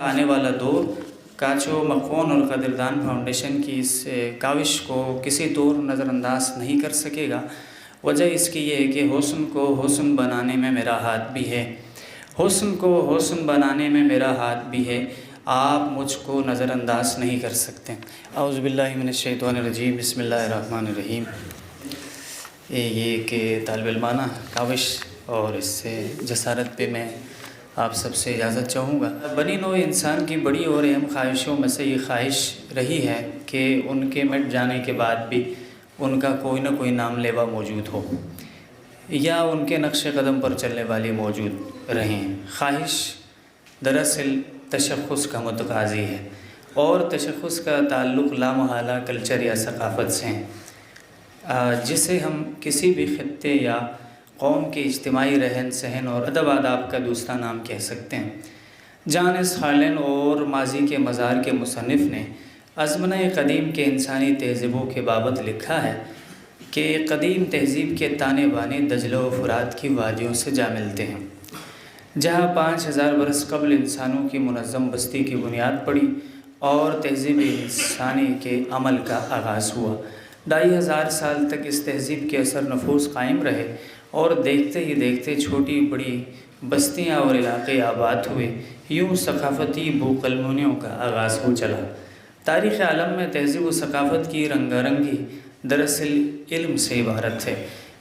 آنے والا دور کاچو مقون اور قدردان فاؤنڈیشن کی اس کاوش کو کسی طور نظر انداز نہیں کر سکے گا۔ وجہ اس کی یہ ہے کہ حسن کو حسن بنانے میں میرا ہاتھ بھی ہے، حسن کو حسن بنانے میں میرا ہاتھ بھی ہے، آپ مجھ کو نظر انداز نہیں کر سکتے۔ اعوذ باللہ من الشیطان الرجیم، بسم اللہ الرحمن الرحیم۔ یہ کہ طالب علمانہ کاوش اور اس سے جسارت پہ میں آپ سب سے اجازت چاہوں گا۔ بنی نوع انسان کی بڑی اور اہم خواہشوں میں سے یہ خواہش رہی ہے کہ ان کے مٹ جانے کے بعد بھی ان کا کوئی نہ کوئی نام لیوا موجود ہو یا ان کے نقش قدم پر چلنے والی موجود رہیں۔ خواہش دراصل تشخص کا متقاضی ہے، اور تشخص کا تعلق لامحالہ کلچر یا ثقافت سے ہے، جسے ہم کسی بھی خطے یا قوم کے اجتماعی رہن سہن اور ادب آداب کا دوسرا نام کہہ سکتے ہیں۔ جان ایس ہارلن اور ماضی کے مزار کے مصنف نے ازمنہ قدیم کے انسانی تہذیبوں کے بابت لکھا ہے کہ قدیم تہذیب کے تانے بانے دجلہ و فرات کی وادیوں سے جا ملتے ہیں، جہاں 5000 برس قبل انسانوں کی منظم بستی کی بنیاد پڑی اور تہذیب انسانی کے عمل کا آغاز ہوا۔ 2500 سال تک اس تہذیب کے اثر نفوذ قائم رہے اور دیکھتے ہی دیکھتے چھوٹی بڑی بستیاں اور علاقے آباد ہوئے، یوں ثقافتی بوقلمونیوں کا آغاز ہو چلا۔ تاریخ عالم میں تہذیب و ثقافت کی رنگا رنگی دراصل علم سے عبارت ہے۔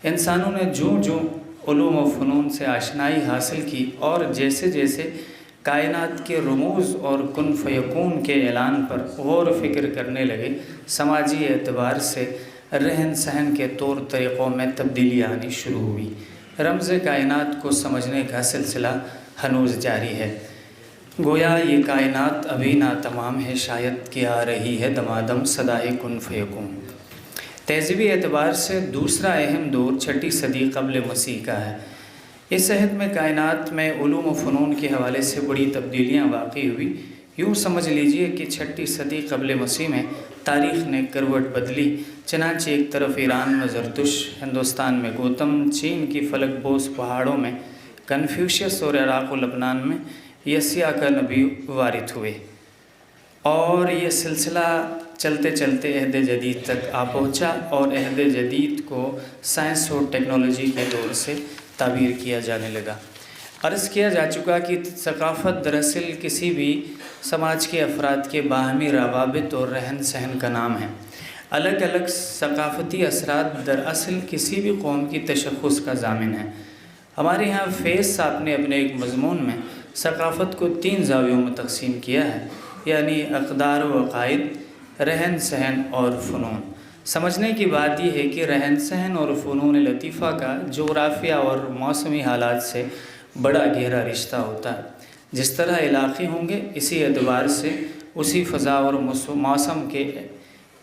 انسانوں نے جوں علوم و فنون سے آشنائی حاصل کی اور جیسے جیسے کائنات کے رموز اور کن فیکون کے اعلان پر غور و فکر کرنے لگے، سماجی اعتبار سے رہن سہن کے طور طریقوں میں تبدیلی آنی شروع ہوئی۔ رمز کائنات کو سمجھنے کا سلسلہ ہنوز جاری ہے، گویا یہ کائنات ابھی ناتمام ہے، شاید کہ آ رہی ہے دمادم صدائے کن فیکون۔ تہذیبی اعتبار سے دوسرا اہم دور 6 صدی قبل مسیح کا ہے۔ اس عہد میں کائنات میں علوم و فنون کے حوالے سے بڑی تبدیلیاں واقع ہوئی۔ یوں سمجھ لیجئے کہ 6 صدی قبل مسیح میں تاریخ نے کروٹ بدلی، چنانچہ ایک طرف ایران میں زرتش، ہندوستان میں گوتم، چین کی فلک بوس پہاڑوں میں کنفیوشیس اور عراق و لبنان میں یسیع کا نبی وارد ہوئے، اور یہ سلسلہ چلتے چلتے عہد جدید تک آ پہنچا، اور عہد جدید کو سائنس اور ٹیکنالوجی کے دور سے تعبیر کیا جانے لگا۔ عرض کیا جا چکا کہ ثقافت دراصل کسی بھی سماج کے افراد کے باہمی روابط اور رہن سہن کا نام ہے۔ الگ الگ ثقافتی اثرات دراصل کسی بھی قوم کی تشخص کا ضامن ہے۔ ہمارے یہاں فیض صاحب نے اپنے ایک مضمون میں ثقافت کو 3 زاویوں میں تقسیم کیا ہے، یعنی اقدار و عقائد، رہن سہن اور فنون۔ سمجھنے کی بات یہ ہے کہ رہن سہن اور فنون لطیفہ کا جغرافیہ اور موسمی حالات سے بڑا گہرا رشتہ ہوتا ہے۔ جس طرح علاقے ہوں گے، اسی اعتبار سے اسی فضا اور موسم کے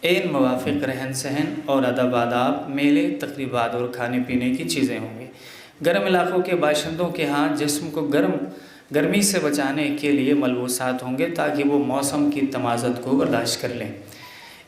عین موافق رہن سہن اور ادب آداب، میلے، تقریبات اور کھانے پینے کی چیزیں ہوں گی۔ گرم علاقوں کے باشندوں کے ہاں جسم کو گرمی سے بچانے کے لیے ملبوسات ہوں گے تاکہ وہ موسم کی تمازت کو برداشت کر لیں۔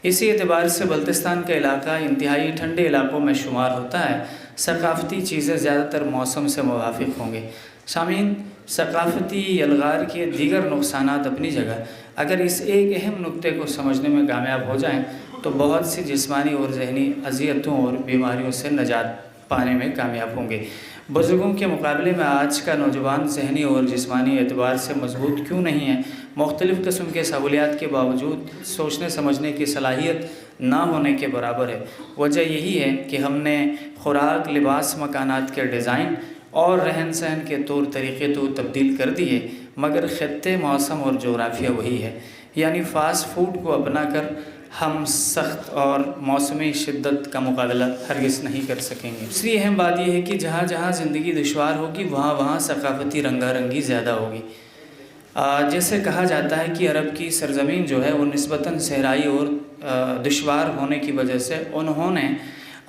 اسی اعتبار سے بلتستان کا علاقہ انتہائی ٹھنڈے علاقوں میں شمار ہوتا ہے۔ ثقافتی چیزیں زیادہ تر موسم سے موافق ہوں گے۔ سامعین، ثقافتی یلغار کے دیگر نقصانات اپنی جگہ، اگر اس ایک اہم نقطے کو سمجھنے میں کامیاب ہو جائیں تو بہت سی جسمانی اور ذہنی اذیتوں اور بیماریوں سے نجات پانے میں کامیاب ہوں گے۔ بزرگوں کے مقابلے میں آج کا نوجوان ذہنی اور جسمانی اعتبار سے مضبوط کیوں نہیں ہے؟ مختلف قسم کے سہولیات کے باوجود سوچنے سمجھنے کی صلاحیت نہ ہونے کے برابر ہے۔ وجہ یہی ہے کہ ہم نے خوراک، لباس، مکانات کے ڈیزائن اور رہن سہن کے طور طریقے تو تبدیل کر دیے، مگر خطے، موسم اور جغرافیہ وہی ہے۔ یعنی فاسٹ فوڈ کو اپنا کر ہم سخت اور موسمی شدت کا مقابلہ ہرگز نہیں کر سکیں گے۔ دوسری اہم بات یہ ہے کہ جہاں جہاں زندگی دشوار ہوگی، وہاں وہاں ثقافتی رنگا رنگی زیادہ ہوگی۔ جیسے کہا جاتا ہے کہ عرب کی سرزمین جو ہے وہ نسبتاً صحرائی اور دشوار ہونے کی وجہ سے انہوں نے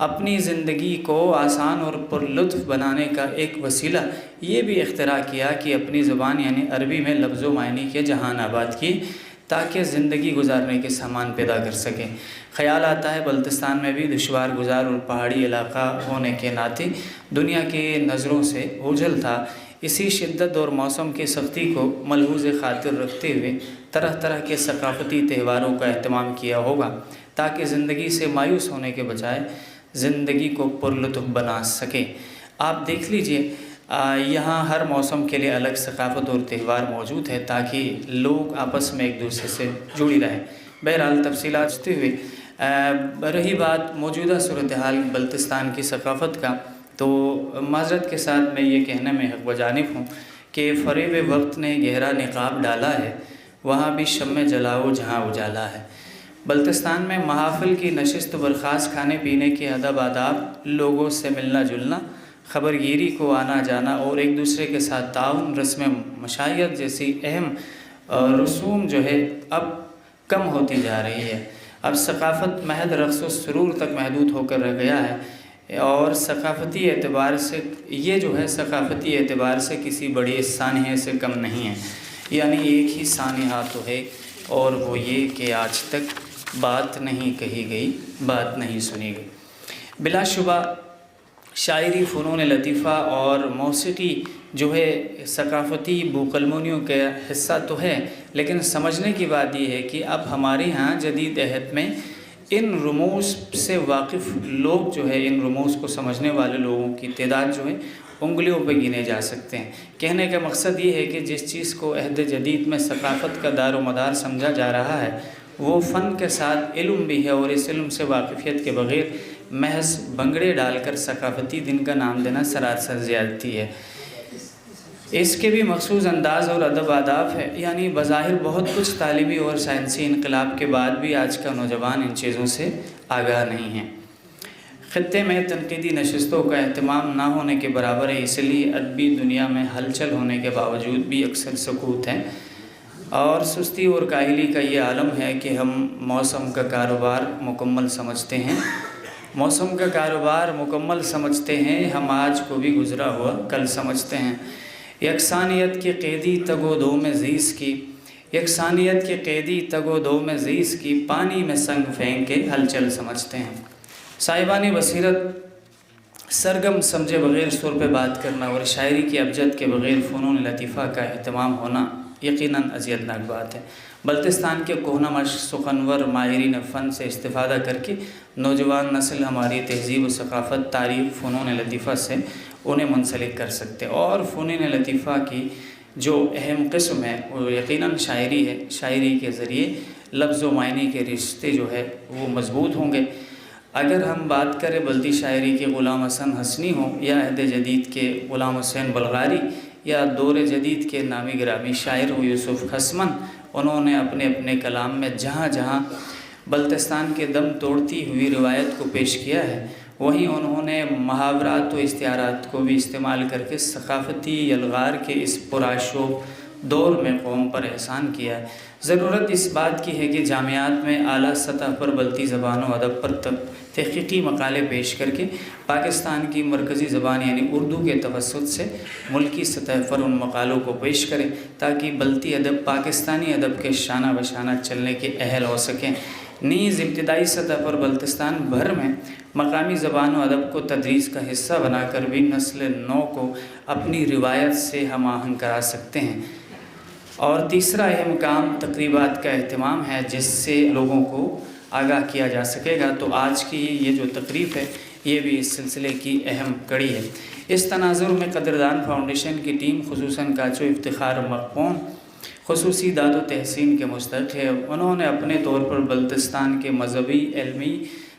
اپنی زندگی کو آسان اور پرلطف بنانے کا ایک وسیلہ یہ بھی اختراع کیا کہ اپنی زبان یعنی عربی میں لفظ و معنی کے جہان آباد کی، تاکہ زندگی گزارنے کے سامان پیدا کر سکیں۔ خیال آتا ہے بلتستان میں بھی دشوار گزار اور پہاڑی علاقہ ہونے کے ناطے دنیا کے نظروں سے اوجھل تھا، इसी शिद्दत और मौसम की सख्ती को मलहूज़ ख़ातिर रखते हुए तरह तरह के सकाफ़ती त्योहारों का अहतमाम किया होगा ताकि ज़िंदगी से मायूस होने के बजाय ज़िंदगी को पुरलुत्फ़ बना सके। आप देख लीजिए यहाँ हर मौसम के लिए अलग सकाफ़त और त्यौहार मौजूद है ताकि लोग आपस में एक दूसरे से जुड़ी रहें। बहरहाल तफसीलात पूछते हुए रही बात मौजूदा सूरत हाल बल्तिस्तान की सकाफ़त का, तो माज़रत के साथ मैं ये कहने में हक़ व जानिब हूँ कि फ़रेब वक्त ने गहरा निकाब डाला है, वहाँ भी शम्मे जलाओ जहाँ उजाला है। बल्तिस्तान में महाफ़िल की नशिस्त बरख़ास्त, खाने पीने के अदब आदाब, लोगों से मिलना जुलना, ख़बरगिरी को आना जाना और एक दूसरे के साथ ताउन, रस्म मशायत जैसी अहम रसूम जो है अब कम होती जा रही है। अब सकाफ़त महज रक़्स व सुरूर तक महदूद होकर रह गया है और सकाफ़ती एतबार से ये जो है सकाफ़ती एतबार से किसी बड़ी सानिया से कम नहीं है। यानी एक ही सानिया तो है और वो ये कि आज तक बात नहीं कही गई, बात नहीं सुनी गई। बिलाशुबा शायरी, फ़नून लतीफ़ा और मौसीक़ी जो है सकाफ़ती बुकलमोनियों का हिस्सा तो है, लेकिन समझने की बात यह है कि अब हमारे यहाँ जदीद अहद में इन रमूज़ से वाकिफ़ लोग जो है, इन रमूज़ को समझने वाले लोगों की तादाद जो है उंगलियों पर गिने जा सकते हैं। कहने का मकसद ये है कि जिस चीज़ को अहद जदीद में सकाफ़त का दारो मदार समझा जा रहा है वो फ़न के साथ इल्म भी है और इस इल्म से वाकिफ़ियत के बग़ैर महज बंगड़े डालकर सकाफ़ती दिन का नाम देना सरासर ज़्यादती है। इसके भी मखसूस अंदाज़ और अदब आदाब है। यानी बज़ाहिर बहुत कुछ तालिबी और साइंसी इनकलाब के बाद भी आज का नौजवान इन चीज़ों से आगाह नहीं है। ख़ित्ते में तनक़ीदी नशिस्तों का अहतमाम ना होने के बराबर है, इसलिए अदबी दुनिया में हलचल होने के बावजूद भी अक्सर सकूत है और सुस्ती और काहिली का ये आलम है कि हम मौसम का कारोबार मुकम्मल समझते हैं। मौसम का कारोबार मुकम्मल समझते हैं, हम आज को भी गुज़रा हुआ कल समझते हैं। यकसानियत के क़ैदी तगो दो में ज़ीस की, यकसानियत के क़ैदी तगो दो में ज़ीस की, पानी में संग फेंक के हलचल समझते हैं। साहिबानी बसीरत सरगम समझे बग़ैर सुर पे बात करना और शायरी की अबजद के बग़ैर फ़नून लतीफ़ा का अहतमाम होना यकीनन अज़ियतनाक बात है। बल्तिस्तान के कोहनमश सुखनवर माहिरीन फ़न से इस्तिफ़ादा करके नौजवान नस्ल हमारी तहज़ीब व सकाफ़त, तारीख़, फ़नून लतीफ़ा से उन्हें मुंसलिक कर सकते और फ़नून लतीफ़ा की जो अहम क़िस्म है वो यकीनन शायरी है। शायरी के ज़रिए लफ्ज़ व मायने के रिश्ते जो है वो मज़बूत होंगे। अगर हम बात करें बल्दी शायरी के ग़ुलाम हसन हसनी हो या अहद जदीद के ग़ुलाम हुसैन बलगारी या दौर जदीद के नामी गिरामी शायर हो यूसुफ़ खसमन, उन्होंने अपने अपने कलाम में जहाँ जहाँ बल्तिस्तान के दम तोड़ती हुई रिवायत को पेश किया है वहीं उन्होंने मुहावरात व इस्तिआरात को भी इस्तेमाल करके सकाफ़ती यलगार के इस पुराशोब दौर में कौम पर एहसान किया है। ज़रूरत इस बात की है कि जामियात में आला सतह पर बल्ती ज़बान व अदब पर तहक़ीक़ी मकाले पेश करके पाकिस्तान की मरकज़ी ज़बान यानी उर्दू के तवस्सुत से मुल्की सतह पर उन मकालों को पेश करें ताकि बल्ती अदब पाकिस्तानी अदब के शाना बशाना चलने के अहल हो सकें। नीज़ इब्तिदाई सतह पर बल्तिस्तान भर में मकामी ज़बान व अदब को तदरीस का हिस्सा बनाकर भी नस्ल नौ को अपनी रिवायत से हम आहंग करा सकते हैं। और तीसरा अहम काम तकरीबात का अहतमाम है जिससे लोगों को आगाह किया जा सकेगा। तो आज की ये जो तकरीब है ये भी इस सिलसिले की अहम कड़ी है। इस तनाज़ुर में कदरदान फाउंडेशन की टीम खुसूसन काचो इफ्तिखार मक़बून खुसूसी दाद व तहसीन के मुस्तहिक़ है। उन्होंने अपने तौर पर बल्तिस्तान के मजहबी, इल्मी,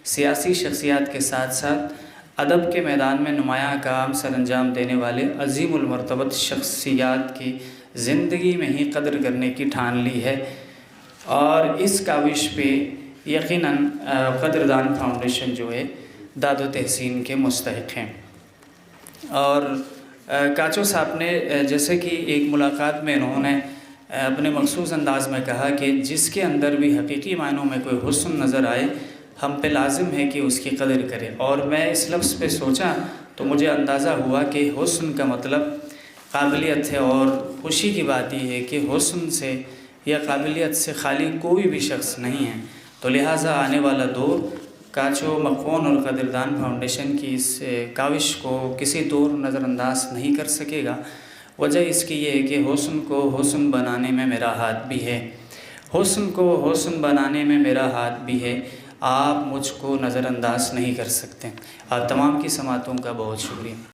सियासी शख्सियात के साथ साथ अदब के मैदान में नुमायाँ काम सर अंजाम देने वाले अज़ीमुल मरतबत शख्सियात की ज़िंदगी में ही कदर करने की ठान ली है और इस काविश पे यकीनन कदरदान फाउंडेशन जो है दाद व तहसीन के मुस्तहिक़ हैं। और काचो साहब ने जैसे कि एक मुलाकात में इन्होंने अपने मखसूस अंदाज में कहा कि जिसके अंदर भी हकीकी मायनों में कोई हुस्न नज़र आए हम पे लाजिम है कि उसकी कदर करें। और मैं इस लफ्ज़ पे सोचा तो मुझे अंदाज़ा हुआ कि हुस्न का मतलब काबिलियत है और खुशी की बात यह है कि हुस्न से या काबिलियत से खाली कोई भी शख्स नहीं है। तो लिहाजा आने वाला दौर काचो मक़बून और कदरदान फाउंडेशन की इस काविश को किसी तौर नज़रअंदाज नहीं कर सकेगा। وجہ اس کی یہ ہے کہ حسن کو حسن بنانے میں میرا ہاتھ بھی ہے، حسن کو حسن بنانے میں میرا ہاتھ بھی ہے، آپ مجھ کو نظر انداز نہیں کر سکتے۔ آپ تمام کی سماعتوں کا بہت شکریہ۔